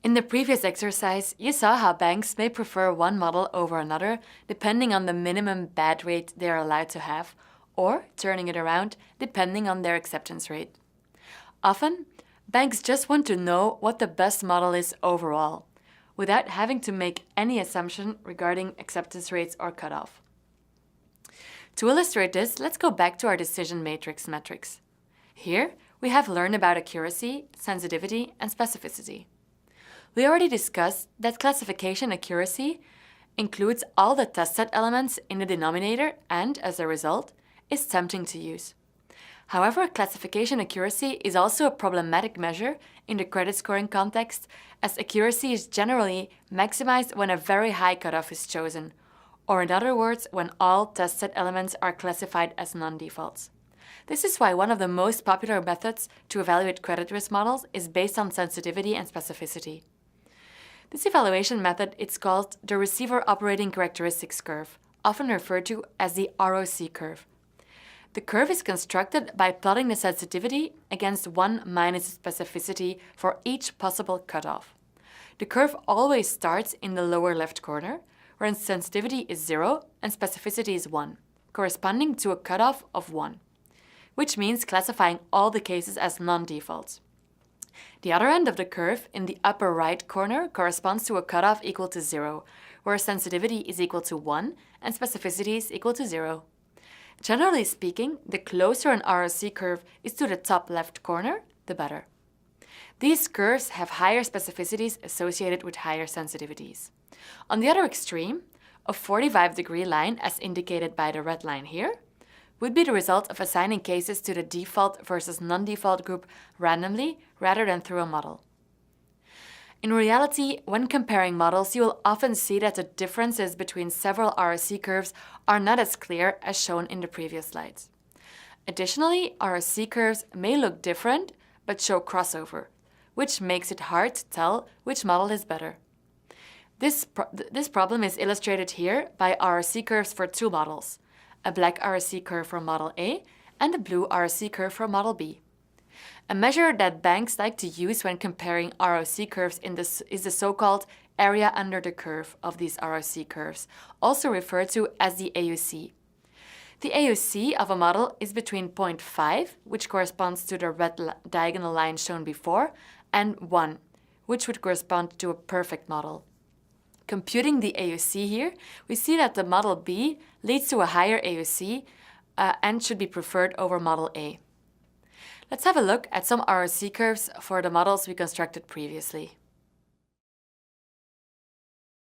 In the previous exercise, you saw how banks may prefer one model over another depending on the minimum bad rate they are allowed to have, or turning it around depending on their acceptance rate. Often, banks just want to know what the best model is overall, without having to make any assumption regarding acceptance rates or cutoff. To illustrate this, let's go back to our decision matrix metrics. Here, we have learned about accuracy, sensitivity, and specificity. We already discussed that classification accuracy includes all the test set elements in the denominator and, as a result, is tempting to use. However, classification accuracy is also a problematic measure in the credit scoring context, as accuracy is generally maximized when a very high cutoff is chosen, or in other words, when all test set elements are classified as non-defaults. This is why one of the most popular methods to evaluate credit risk models is based on sensitivity and specificity. This evaluation method is called the Receiver Operating Characteristics Curve, often referred to as the ROC curve. The curve is constructed by plotting the sensitivity against 1 minus specificity for each possible cutoff. The curve always starts in the lower left corner, where sensitivity is 0 and specificity is 1, corresponding to a cutoff of 1, which means classifying all the cases as non-defaults. The other end of the curve, in the upper right corner, corresponds to a cutoff equal to 0, where sensitivity is equal to 1 and specificity is equal to 0. Generally speaking, the closer an ROC curve is to the top left corner, the better. These curves have higher specificities associated with higher sensitivities. On the other extreme, a 45-degree line, as indicated by the red line here, would be the result of assigning cases to the default versus non-default group randomly rather than through a model. In reality, when comparing models, you will often see that the differences between several ROC curves are not as clear as shown in the previous slides. Additionally, ROC curves may look different but show crossover, which makes it hard to tell which model is better. This problem is illustrated here by ROC curves for two models, a black ROC curve for Model A and a blue ROC curve for Model B. A measure that banks like to use when comparing ROC curves is the so-called area under the curve of these ROC curves, also referred to as the AUC. The AUC of a model is between 0.5, which corresponds to the red diagonal line shown before, and 1, which would correspond to a perfect model. Computing the AUC here, we see that the Model B leads to a higher AUC and should be preferred over Model A. Let's have a look at some ROC curves for the models we constructed previously.